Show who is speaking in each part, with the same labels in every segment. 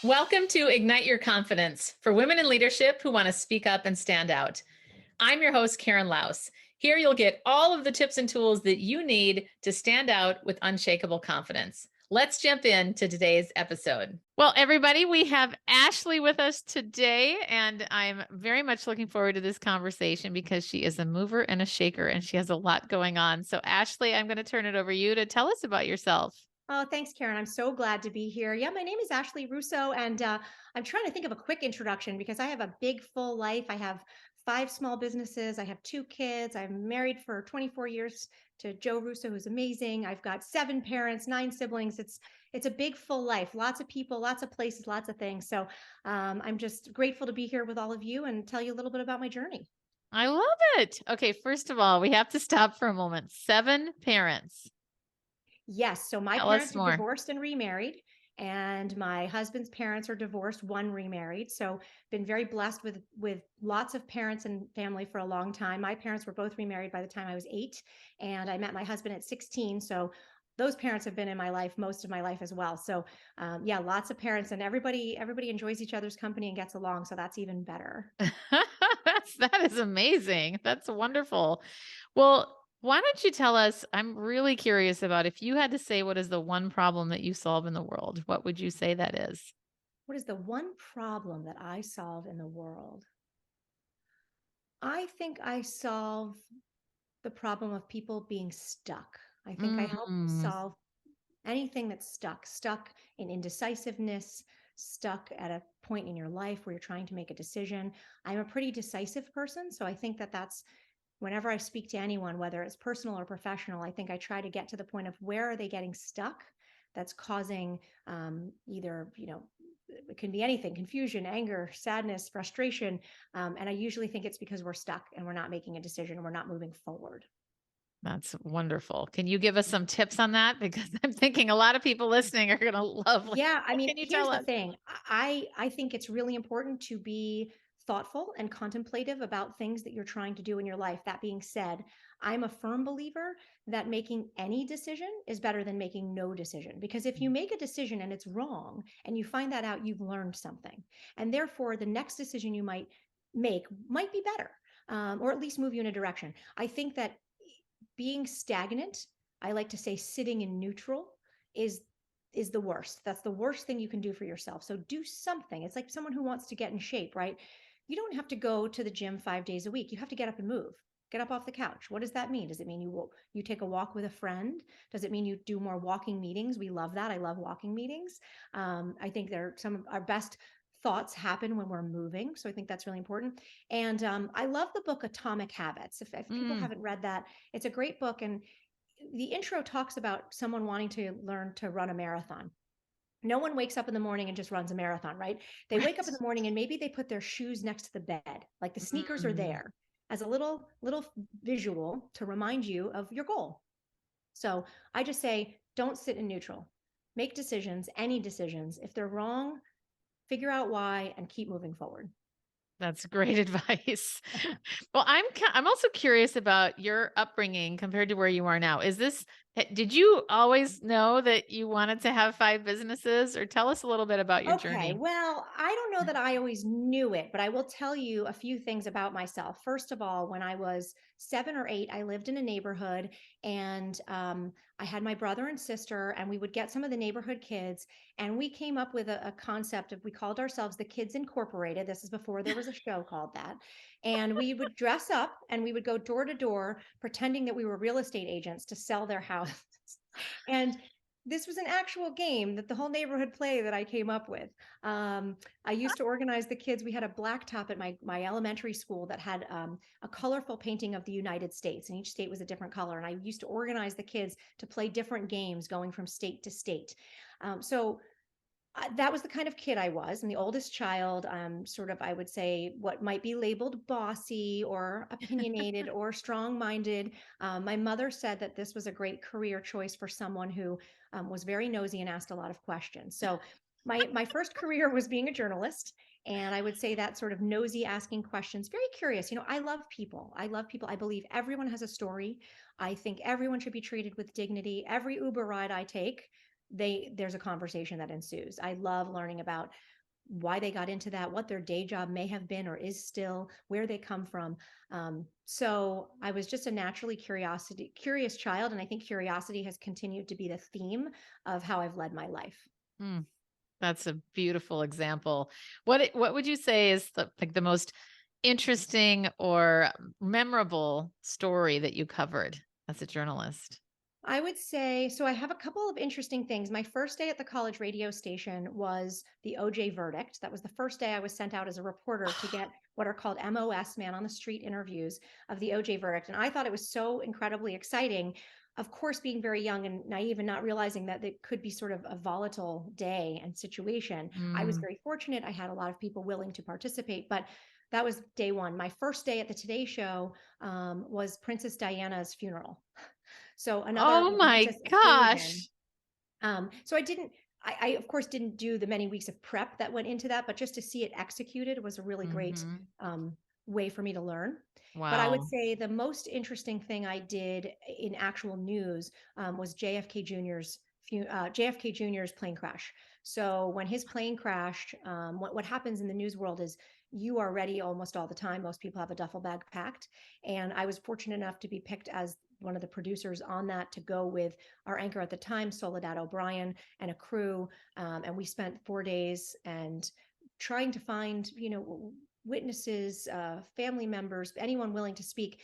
Speaker 1: Welcome to Ignite Your Confidence for women in leadership who want to speak up and stand out. I'm your host, Karen Laus. Here you'll get all of the tips and tools that you need to stand out with unshakable confidence. Let's jump into today's episode. Well, everybody, we have Ashley with us today, and I'm very much looking forward to this conversation because she is a mover and a shaker, and she has a lot going on. So, Ashley, I'm going to turn it over to you to tell us about yourself.
Speaker 2: Oh, thanks, Karen. I'm so glad to be here. Yeah, my name is Ashley Russo, and I'm trying to think of a quick introduction because I have a big, full life. I have five small businesses. I have two kids. I'm married for 24 years to Joe Russo, who's amazing. I've got seven parents, nine siblings. It's a big, full life. Lots of people, lots of places, lots of things. So I'm just grateful to be here with all of you and tell you a little bit about my journey.
Speaker 1: I love it. Okay, first of all, we have to stop for a moment. Seven parents.
Speaker 2: Yes. So my
Speaker 1: Tell us
Speaker 2: parents are
Speaker 1: more.
Speaker 2: divorced and remarried, and my husband's parents are divorced, one remarried. So been very blessed with lots of parents and family for a long time. My parents were both remarried by the time I was 8, and I met my husband at 16. So those parents have been in my life most of my life as well. So yeah, lots of parents, and everybody enjoys each other's company and gets along. So that's even better.
Speaker 1: That is amazing. That's wonderful. Well, why don't you tell us? I'm really curious about if you had to say what is the one problem that you solve in the world, what would you say that is?
Speaker 2: What is the one problem that I solve in the world? I think I solve the problem of people being stuck. I think I help
Speaker 1: Mm,
Speaker 2: solve anything that's stuck in indecisiveness, stuck at a point in your life where you're trying to make a decision. I'm a pretty decisive person. So I think that that's whenever I speak to anyone, whether it's personal or professional, I think I try to get to the point of where are they getting stuck that's causing either, it can be anything confusion, anger, sadness, frustration. And I usually think it's because we're stuck and we're not making a decision and we're not moving forward.
Speaker 1: that's wonderful. Can you give us some tips on that? Because I'm thinking a lot of people listening are going to love, like,
Speaker 2: Yeah, I
Speaker 1: what
Speaker 2: mean,
Speaker 1: can you
Speaker 2: here's
Speaker 1: tell
Speaker 2: the
Speaker 1: us?
Speaker 2: thing. I think it's really important to be thoughtful and contemplative about things that you're trying to do in your life. That being said, I'm a firm believer that making any decision is better than making no decision. Because if you make a decision and it's wrong and you find that out, you've learned something. And therefore, the next decision you might make might be better, or at least move you in a direction. I think that being stagnant, I like to say sitting in neutral, is is the worst. That's the worst thing you can do for yourself. So do something. It's like someone who wants to get in shape, right? You don't have to go to the gym 5 days a week. You have to get up and move. Get up off the couch. What does that mean? Does it mean you take a walk with a friend? Does it mean you do more walking meetings? We love that. I love walking meetings. I think they're some of our best thoughts happen when we're moving. So I think that's really important. And I love the book Atomic Habits. If people
Speaker 1: Mm,
Speaker 2: haven't read that, it's a great book. And the intro talks about someone wanting to learn to run a marathon. No one wakes up in the morning and just runs a marathon, right? They wake up in
Speaker 1: right.
Speaker 2: the morning and maybe they put their shoes next to the bed, like the sneakers are
Speaker 1: Mm.
Speaker 2: there as a little visual to remind you of your goal. So I just say, don't sit in neutral. Make decisions, any decisions. If they're wrong, figure out why and keep moving forward.
Speaker 1: That's great advice. Well, I'm also curious about your upbringing compared to where you are now. Did you always know that you wanted to have 5 businesses, or tell us a little bit about your
Speaker 2: Okay,
Speaker 1: journey?
Speaker 2: well, I don't know that I always knew it, but I will tell you a few things about myself. First of all, when I was 7 or 8, I lived in a neighborhood and I had my brother and sister, and we would get some of the neighborhood kids, and we came up with a concept of we called ourselves the Kids Incorporated. This is before there was a show called that. And we would dress up and we would go door to door pretending that we were real estate agents to sell their houses. And this was an actual game that the whole neighborhood play that I came up with. I used to organize the kids. We had a blacktop at my elementary school that had a colorful painting of the United States, and each state was a different color. And I used to organize the kids to play different games going from state to state. So that was the kind of kid I was. And the oldest child, sort of, I would say, what might be labeled bossy or opinionated or strong minded. My mother said that this was a great career choice for someone who was very nosy and asked a lot of questions. So my first career was being a journalist. And I would say that sort of nosy asking questions, very curious. I love people. I love people. I believe everyone has a story. I think everyone should be treated with dignity. Every Uber ride I take, there's a conversation that ensues. I love learning about why they got into that, what their day job may have been or is still, where they come from. So I was just a naturally curious child, and I think curiosity has continued to be the theme of how I've led my life.
Speaker 1: Mm, that's a beautiful example. What would you say is the most interesting or memorable story that you covered as a journalist?
Speaker 2: I would say so. I have a couple of interesting things. My first day at the college radio station was the OJ verdict. That was the first day I was sent out as a reporter to get what are called MOS, man on the street interviews of the OJ verdict. And I thought it was so incredibly exciting. Of course, being very young and naive and not realizing that it could be sort of a volatile day and situation. I was
Speaker 1: Mm,
Speaker 2: very fortunate. I had a lot of people willing to participate, but that was day one. My first day at the Today Show was Princess Diana's funeral. So another
Speaker 1: oh my
Speaker 2: momentous occasion.
Speaker 1: gosh.
Speaker 2: So I of course didn't do the many weeks of prep that went into that, but just to see it executed was a really great
Speaker 1: Mhm.
Speaker 2: way for me to learn. But I would
Speaker 1: Wow.
Speaker 2: say the most interesting thing I did in actual news was JFK Jr.'s plane crash. So when his plane crashed, what happens in the news world is you are ready almost all the time. Most people have a duffel bag packed, and I was fortunate enough to be picked as one of the producers on that to go with our anchor at the time, Soledad O'Brien, and a crew. And we spent 4 days and trying to find, witnesses, family members, anyone willing to speak.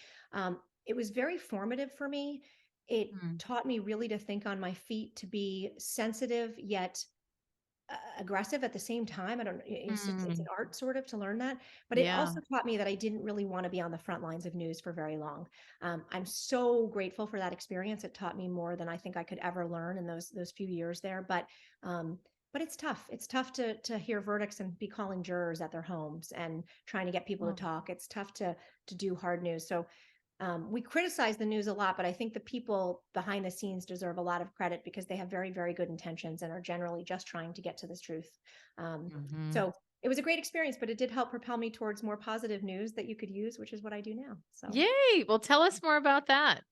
Speaker 2: It was very formative for me. It
Speaker 1: Mm,
Speaker 2: taught me really to think on my feet, to be sensitive yet aggressive at the same time. I don't know. It's an
Speaker 1: mm,
Speaker 2: art sort of to learn that, but it
Speaker 1: yeah.
Speaker 2: also taught me that I didn't really want to be on the front lines of news for very long. I'm so grateful for that experience. It taught me more than I think I could ever learn in those few years there. Um, but it's tough. It's tough to hear verdicts and be calling jurors at their homes and trying to get people to
Speaker 1: Oh,
Speaker 2: talk. It's tough to do hard news. So we criticize the news a lot, but I think the people behind the scenes deserve a lot of credit because they have very, very good intentions and are generally just trying to get to the truth. Um,
Speaker 1: mhm.
Speaker 2: so it was a great experience, but it did help propel me towards more positive news that you could use, which is what I do now. So
Speaker 1: Yay! Well, tell us more about that.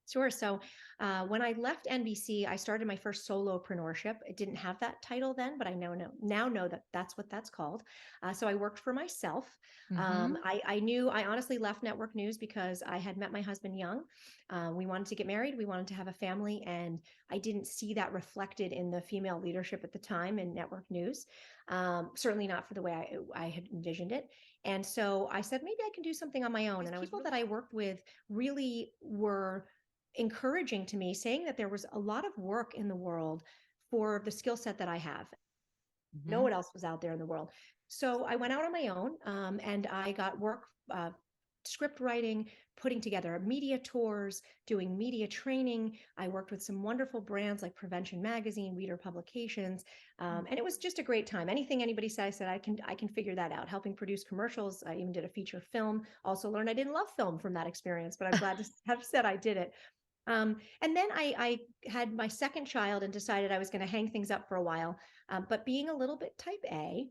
Speaker 2: sure. So when I left NBC, I started my first solopreneurship. It didn't have that title then, but I now know that that's what that's called. So I worked for myself.
Speaker 1: Mhm.
Speaker 2: I knew I honestly left network news because I had met my husband young. We wanted to get married. We wanted to have a family, and I didn't see that reflected in the female leadership at the time in network news. Certainly not for the way I had envisioned it. And so I said, maybe I can do something on my own.
Speaker 1: These
Speaker 2: And I was
Speaker 1: people
Speaker 2: people that I worked with really were encouraging to me, saying that there was a lot of work in the world for the skill set that I have. No
Speaker 1: Mhm.
Speaker 2: one else was out there in the world. So I went out on my own and I got work script writing, putting together media tours, doing media training. I worked with some wonderful brands like Prevention Magazine, Reader Publications, and it was just a great time. Anything anybody said, I said I can figure that out. Helping produce commercials, I even did a feature film. Also learned I didn't love film from that experience, but I'm glad to have said I did it. And then I had my second child and decided I was going to hang things up for a while. But being a little bit type A,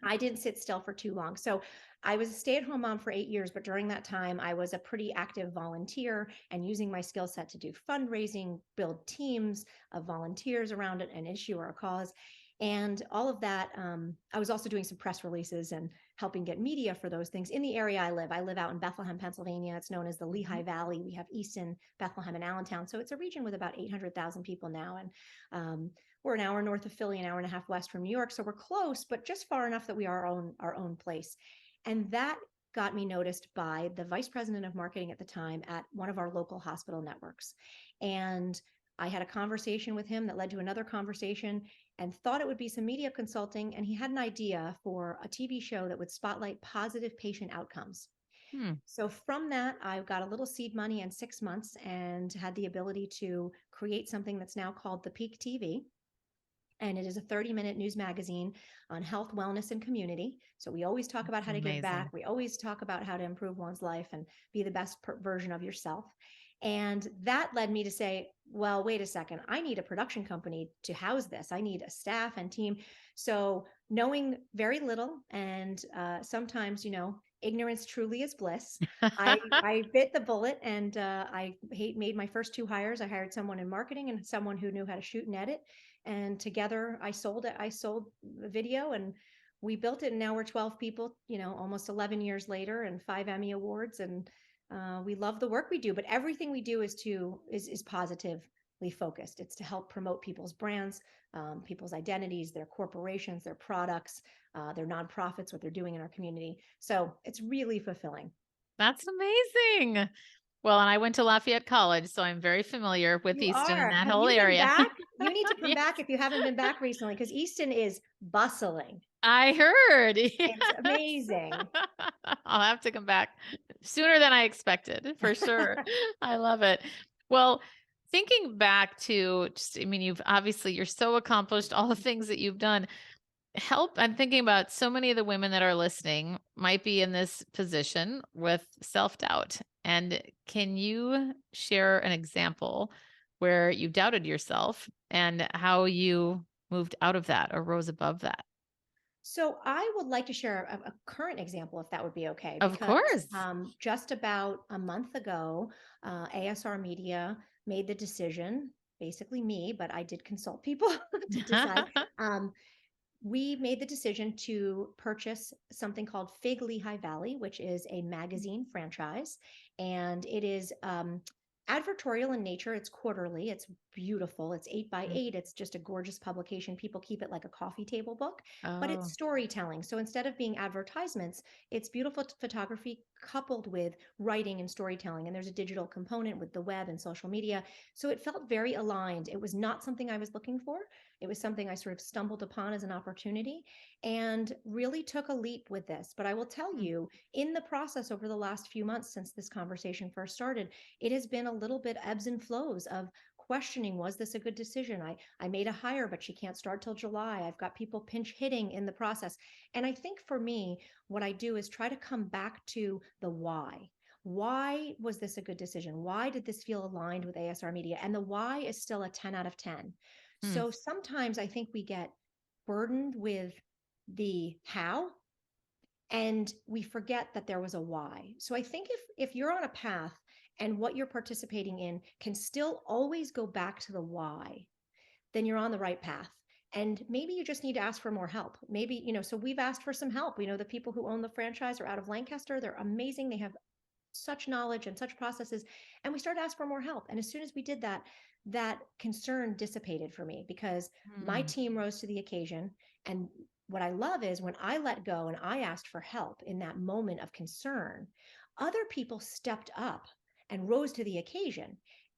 Speaker 2: I didn't sit still for too long. So I was a stay-at-home mom for 8 years, but during that time, I was a pretty active volunteer and using my skill set to do fundraising, build teams of volunteers around an issue or a cause. And all of that, I was also doing some press releases and helping get media for those things in the area I live. I live out in Bethlehem, Pennsylvania. It's known as the
Speaker 1: Mhm.
Speaker 2: Lehigh Valley. We have Easton, Bethlehem, and Allentown. So it's a region with about 800,000 people now. And we're an hour north of Philly, an hour and a half west from New York. So we're close, but just far enough that we are our own place. And that got me noticed by the vice president of marketing at the time at one of our local hospital networks. And I had a conversation with him that led to another conversation and thought it would be some media consulting. And he had an idea for a TV show that would spotlight positive patient outcomes.
Speaker 1: Hmm.
Speaker 2: So from that, I got a little seed money in 6 months and had the ability to create something that's now called the Peak TV, and it is a 30-minute news magazine on health, wellness, and community. So we always talk about
Speaker 1: That's
Speaker 2: how to give back.
Speaker 1: amazing.
Speaker 2: We always talk about how to improve one's life and be the best version of yourself. And that led me to say, well, wait a second, I need a production company to house this. I need a staff and team. So knowing very little and sometimes, ignorance truly is bliss. I bit the bullet and made my first two hires. I hired someone in marketing and someone who knew how to shoot and edit, and together I sold it. I sold the video and we built it, and now we're 12 people. Almost 11 years later, and 5 Emmy awards, and we love the work we do. But everything we do is positively focused. It's to help promote people's brands, people's identities, their corporations, their products, their nonprofits, what they're doing in our community. So it's really fulfilling.
Speaker 1: That's amazing. Well, and I went to Lafayette College, so I'm very familiar with
Speaker 2: You
Speaker 1: Easton and
Speaker 2: are.
Speaker 1: that
Speaker 2: Have
Speaker 1: whole
Speaker 2: you been
Speaker 1: area.
Speaker 2: back? You need to come
Speaker 1: Yes,
Speaker 2: back if you haven't been back recently, because Easton is bustling.
Speaker 1: I heard.
Speaker 2: It's
Speaker 1: Yes.
Speaker 2: amazing.
Speaker 1: I'll have to come back sooner than I expected, for sure. I love it. Well, thinking back to just, I mean, you're so accomplished, all the things that you've done. I'm thinking about so many of the women that are listening might be in this position with self-doubt. And can you share an example where you doubted yourself and how you moved out of that or rose above that?
Speaker 2: So I would like to share a current example, if that would be okay,
Speaker 1: Of
Speaker 2: because
Speaker 1: course.
Speaker 2: just about a month ago, ASR Media made the decision, basically me, but I did consult people to decide. Um, we made the decision to purchase something called Fig Lehigh Valley, which is a magazine franchise. And it is advertorial in nature. It's quarterly, it's beautiful, it's 8 by 8. It's just a gorgeous publication. People keep it like a coffee table book, but it's
Speaker 1: Oh.
Speaker 2: storytelling. So instead of being advertisements, it's beautiful photography coupled with writing and storytelling. And there's a digital component with the web and social media. So it felt very aligned. It was not something I was looking for. It was something I sort of stumbled upon as an opportunity and really took a leap with this. But I will tell
Speaker 1: Mm,
Speaker 2: you, in the process over the last few months since this conversation first started, it has been a little bit ebbs and flows of questioning, was this a good decision? I made a hire, but she can't start till July. I've got people pinch hitting in the process. And I think for me, what I do is try to come back to the why. Why was this a good decision? Why did this feel aligned with ASR Media? And the why is still a 10 out of 10.
Speaker 1: mm,
Speaker 2: So sometimes I think we get burdened with the how and we forget that there was a why. So I think if you're on a path and what you're participating in can still always go back to the why, then you're on the right path. And maybe you just need to ask for more help. Maybe, so we've asked for some help. The people who own the franchise are out of Lancaster. They're amazing. They have such knowledge and such processes. And we started to ask for more help. And as soon as we did that, that concern dissipated for me because my
Speaker 1: mm,
Speaker 2: team rose to the occasion. And what I love is when I let go and I asked for help in that moment of concern, other people stepped up and rose to the occasion.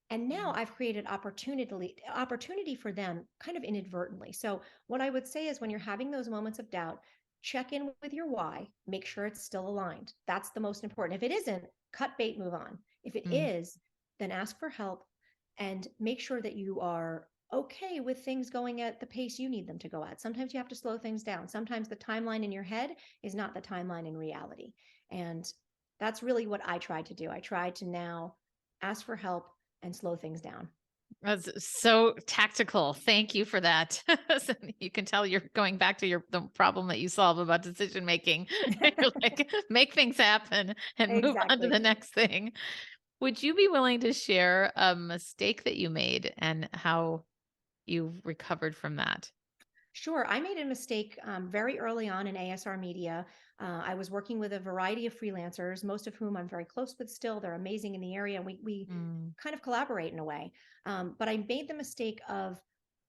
Speaker 2: And now
Speaker 1: mm.
Speaker 2: I've created opportunity for them kind of inadvertently. So what I would say is when you're having those moments of doubt, check in with your why, make sure it's still aligned. That's the most important. If it isn't, cut bait, move on. If it
Speaker 1: Mm.
Speaker 2: is, then ask for help and make sure that you are okay with things going at the pace you need them to go at. Sometimes you have to slow things down. Sometimes the timeline in your head is not the timeline in reality. And that's really what I tried to do. I tried to now ask for help and slow things down.
Speaker 1: That's so tactical. Thank you for that. So you can tell you're going back to the problem that you solve about decision making. You're like, make things happen and move on to
Speaker 2: Exactly.
Speaker 1: the next thing. Would you be willing to share a mistake that you made and how you recovered from that?
Speaker 2: Sure. I made a mistake very early on in ASR Media. I was working with a variety of freelancers, most of whom I'm very close with still. They're amazing in the area. And we
Speaker 1: Mm,
Speaker 2: kind of collaborate in a way. But I made the mistake of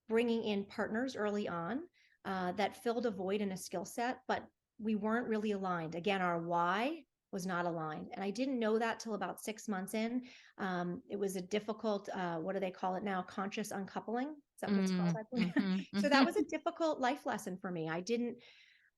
Speaker 2: bringing in partners early on that filled a void in a skill set, but we weren't really aligned. Again, our why was not aligned. And I didn't know that till about 6 months in. It was a difficult, what do they call it now? Conscious uncoupling. Is that what it's called?
Speaker 1: mm,
Speaker 2: I believe.
Speaker 1: mhm,
Speaker 2: So that
Speaker 1: mhm,
Speaker 2: was a difficult life lesson for me.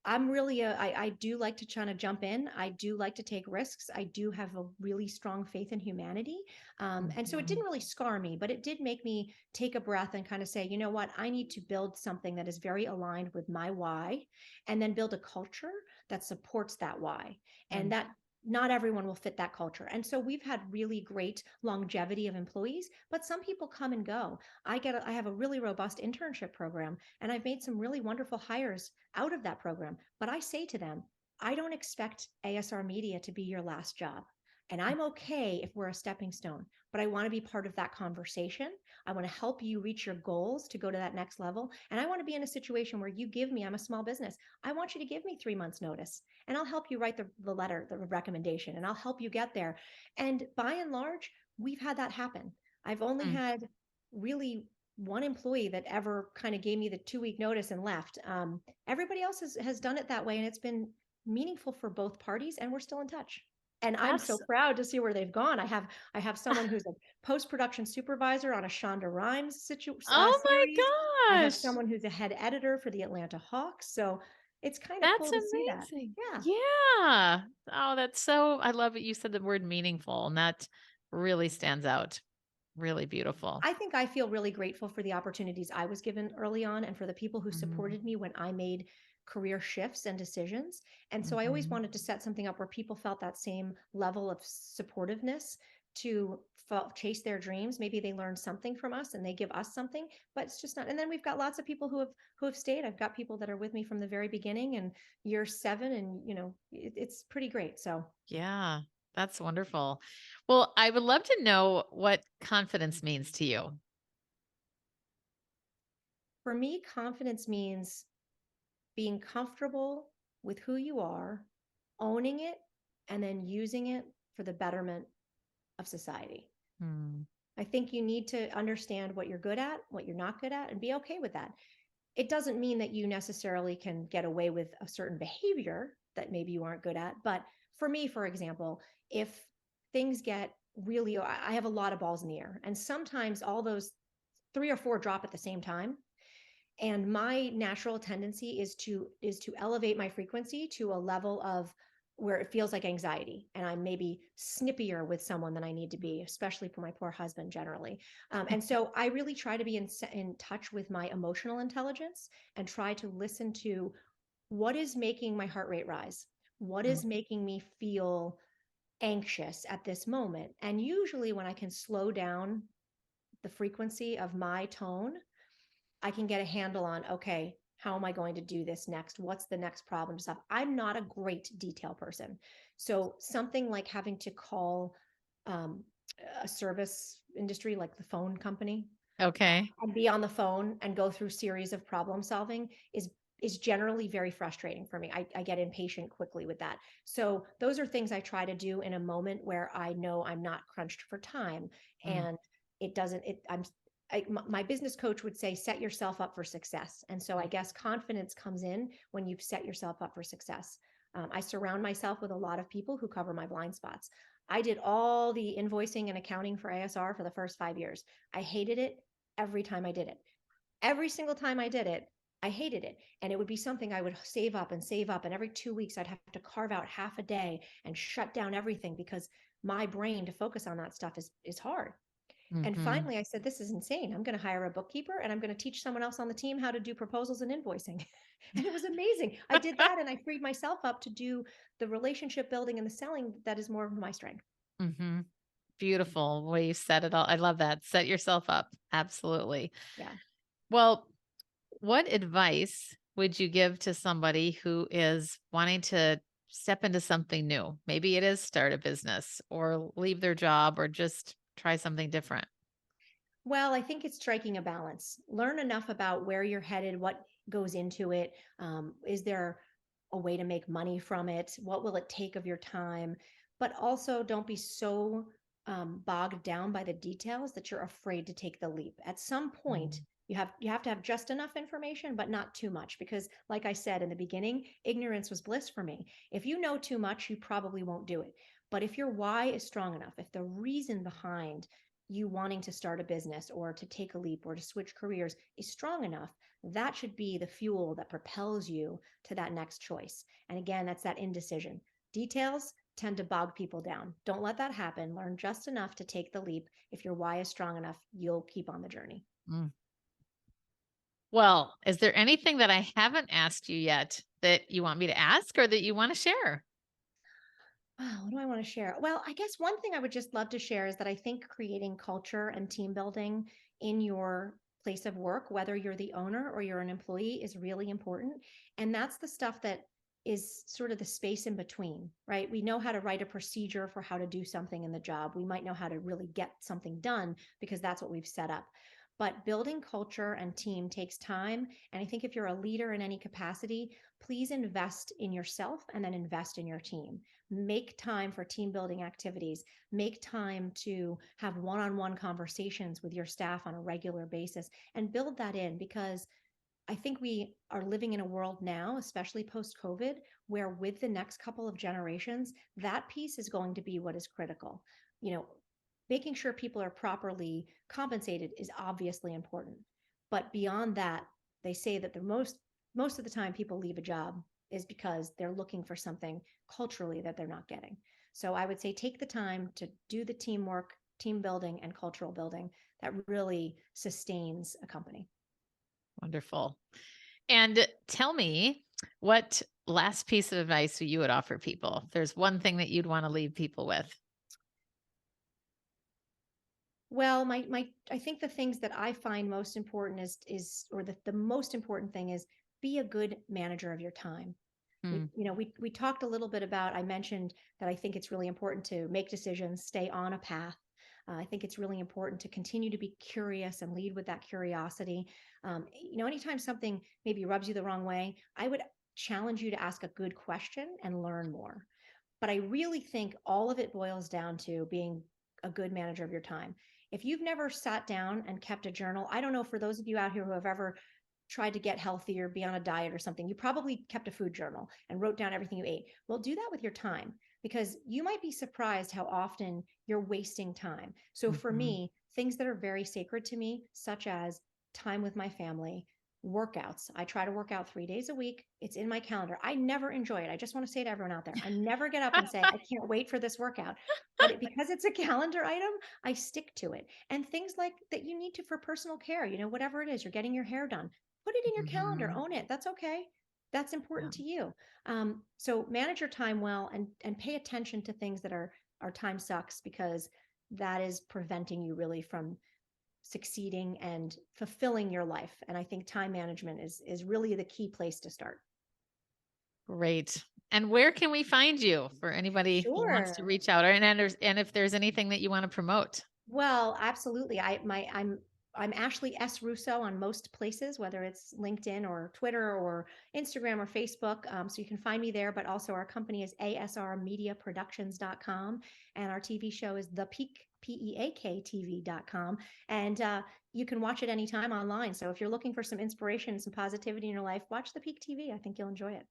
Speaker 2: I'm really I do like to try to jump in. I do like to take risks. I do have a really strong faith in humanity. And so it didn't
Speaker 1: mhm,
Speaker 2: really scar me, but it did make me take a breath and kind of say, you know what, I need to build something that is very aligned with my why, and then build a culture that supports that why. And
Speaker 1: mm.
Speaker 2: that not everyone will fit that culture. And so we've had really great longevity of employees, but some people come and go. I have a really robust internship program, and I've made some really wonderful hires out of that program. But I say to them, I don't expect ASR Media to be your last job. And I'm okay if we're a stepping stone, but I want to be part of that conversation. I want to help you reach your goals to go to that next level. And I want to be in a situation where you give me, I'm a small business. I want you to give me 3 months notice and I'll help you write the letter, the recommendation, and I'll help you get there. And by and large, we've had that happen. I've only
Speaker 1: Mm.
Speaker 2: had really one employee that ever kind of gave me the 2 week notice and left. Everybody else has done it that way. And it's been meaningful for both parties and we're still in touch. And I'm so
Speaker 1: That's
Speaker 2: proud to see where they've gone. I have someone who's a post-production supervisor on a Shonda Rhimes
Speaker 1: oh
Speaker 2: series. I
Speaker 1: my
Speaker 2: have
Speaker 1: gosh.
Speaker 2: someone who's a head editor for the Atlanta Hawks. So it's kind of
Speaker 1: That's
Speaker 2: cool to see that.
Speaker 1: amazing.
Speaker 2: Yeah.
Speaker 1: Yeah. Oh, that's so I love it. You said the word meaningful, and that really stands out. Really beautiful.
Speaker 2: I think I feel really grateful for the opportunities I was given early on and for the people who
Speaker 1: Mhm.
Speaker 2: supported me when I made career shifts and decisions. And so I always
Speaker 1: Mhm.
Speaker 2: wanted to set something up where people felt that same level of supportiveness to chase their dreams. Maybe they learned something from us and they give us something, but it's just not. And then we've got lots of people who have stayed. I've got people that are with me from the very beginning and year 7, and it's pretty great. So
Speaker 1: Yeah. That's wonderful. Well, I would love to know what confidence means to you.
Speaker 2: for me, confidence means being comfortable with who you are, owning it, and then using it for the betterment of society.
Speaker 1: Hmm.
Speaker 2: I think you need to understand what you're good at, what you're not good at, and be okay with that. It doesn't mean that you necessarily can get away with a certain behavior that maybe you aren't good at. But for me, for example, if things get really, I have a lot of balls in the air, and sometimes all those 3 or 4 drop at the same time, and my natural tendency is to elevate my frequency to a level of where it feels like anxiety, and I'm maybe snippier with someone than I need to be, especially for my poor husband generally. And so I really try to be in touch with my emotional intelligence and try to listen to what is making my heart rate rise, what
Speaker 1: Mm.
Speaker 2: is making me feel anxious at this moment. And usually when I can slow down the frequency of my tone, I can get a handle on, okay, how am I going to do this next? What's the next problem stuff? I'm not a great detail person. So something like having to call um, a service industry like the phone company
Speaker 1: Okay.
Speaker 2: and be on the phone and go through series of problem solving is generally very frustrating for me. I get impatient quickly with that. So those are things I try to do in a moment where I know I'm not crunched for time,
Speaker 1: Mm.
Speaker 2: and it doesn't it my business coach would say set yourself up for success. And so I guess confidence comes in when you've set yourself up for success. I surround myself with a lot of people who cover my blind spots. I did all the invoicing and accounting for ASR for the first 5 years. I hated it every time I did it. Every single time I did it, I hated it. And it would be something I would save up and save up. And every 2 weeks, I'd have to carve out half a day and shut down everything because my brain to focus on that stuff is hard. And
Speaker 1: Mhm.
Speaker 2: finally, I said, this is insane. I'm going to hire a bookkeeper and I'm going to teach someone else on the team how to do proposals and invoicing. And it was amazing. I did that and I freed myself up to do the relationship building and the selling that is more of my strength.
Speaker 1: Mhm. Beautiful way you set it all. I love that. Set yourself up. Absolutely.
Speaker 2: Yeah.
Speaker 1: Well, what advice would you give to somebody who is wanting to step into something new? Maybe it is start a business or leave their job or just try something different.
Speaker 2: Well, I think it's striking a balance. Learn enough about where you're headed, what goes into it. Is there a way to make money from it? What will it take of your time? But also, don't be so bogged down by the details that you're afraid to take the leap. At some point,
Speaker 1: Mm.
Speaker 2: you have to have just enough information, but not too much, because, like I said in the beginning, ignorance was bliss for me. If you know too much, you probably won't do it. But if your why is strong enough, if the reason behind you wanting to start a business or to take a leap or to switch careers is strong enough, that should be the fuel that propels you to that next choice. And again, that's that indecision. Details tend to bog people down. Don't let that happen. Learn just enough to take the leap. If your why is strong enough, you'll keep on the journey.
Speaker 1: Mm. Well, is there anything that I haven't asked you yet that you want me to ask or that you want to share?
Speaker 2: Oh, what do I want to share? Well, I guess one thing I would just love to share is that I think creating culture and team building in your place of work, whether you're the owner or you're an employee, is really important. And that's the stuff that is sort of the space in between, right? We know how to write a procedure for how to do something in the job. We might know how to really get something done because that's what we've set up. But building culture and team takes time. And I think if you're a leader in any capacity, please invest in yourself and then invest in your team. Make time for team building activities. Make time to have one-on-one conversations with your staff on a regular basis and build that in, because I think we are living in a world now, especially post COVID, where with the next couple of generations, that piece is going to be what is critical. You know, making sure people are properly compensated is obviously important. But beyond that, they say that the most of the time people leave a job is because they're looking for something culturally that they're not getting. So I would say take the time to do the teamwork, team building, and cultural building that really sustains a company.
Speaker 1: Wonderful. And tell me, what last piece of advice you would offer people? If there's one thing that you'd want to leave people with.
Speaker 2: Well, my I think the things that I find most important is or the most important thing is be a good manager of your time.
Speaker 1: Hmm.
Speaker 2: We talked a little bit about, I mentioned that I think it's really important to make decisions, stay on a path. I think it's really important to continue to be curious and lead with that curiosity. Anytime something maybe rubs you the wrong way, I would challenge you to ask a good question and learn more. But I really think all of it boils down to being a good manager of your time. If you've never sat down and kept a journal, I don't know, for those of you out here who have ever tried to get healthy or be on a diet or something, you probably kept a food journal and wrote down everything you ate. Well, do that with your time, because you might be surprised how often you're wasting time. So for
Speaker 1: Mhm.
Speaker 2: me, things that are very sacred to me, such as time with my family, workouts. I try to work out 3 days a week. It's in my calendar. I never enjoy it. I just want to say to everyone out there, I never get up and say, I can't wait for this workout. But because it's a calendar item, I stick to it. And things like that you need to for personal care, whatever it is, you're getting your hair done, put it in your calendar,
Speaker 1: Mhm.
Speaker 2: own it. That's okay. That's
Speaker 1: Yeah.
Speaker 2: important to you. So manage your time well, and pay attention to things that are time sucks, because that is preventing you really from succeeding and fulfilling your life. And I think time management is really the key place to start.
Speaker 1: Great. And where can we find you for anybody who wants to
Speaker 2: Sure.
Speaker 1: reach out, and if there's anything that you want to promote?
Speaker 2: Well, absolutely. I'm Ashley S. Russo on most places, whether it's LinkedIn or Twitter or Instagram or Facebook. So you can find me there, but also our company is asrmediaproductions.com, and our TV show is The Peak, PEAK TV.com. And you can watch it anytime online. So if you're looking for some inspiration, some positivity in your life, watch The Peak TV. I think you'll enjoy it.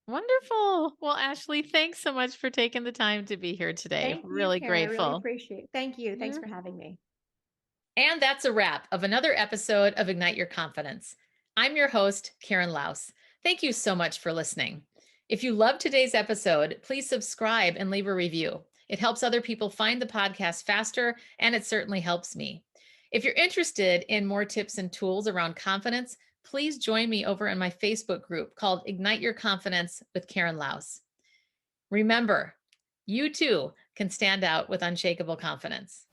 Speaker 1: Wonderful. Well, Ashley, thanks so much for taking the time to be here today.
Speaker 2: Thank you,
Speaker 1: Really
Speaker 2: Karen. I really
Speaker 1: grateful.
Speaker 2: appreciate it. Thank you. Thanks
Speaker 1: Yeah.
Speaker 2: for having me.
Speaker 1: And that's a wrap of another episode of Ignite Your Confidence. I'm your host, Karen Laus. Thank you so much for listening. If you loved today's episode, please subscribe and leave a review. It helps other people find the podcast faster, and it certainly helps me. If you're interested in more tips and tools around confidence, please join me over in my Facebook group called Ignite Your Confidence with Karen Laus. Remember, you too can stand out with unshakable confidence.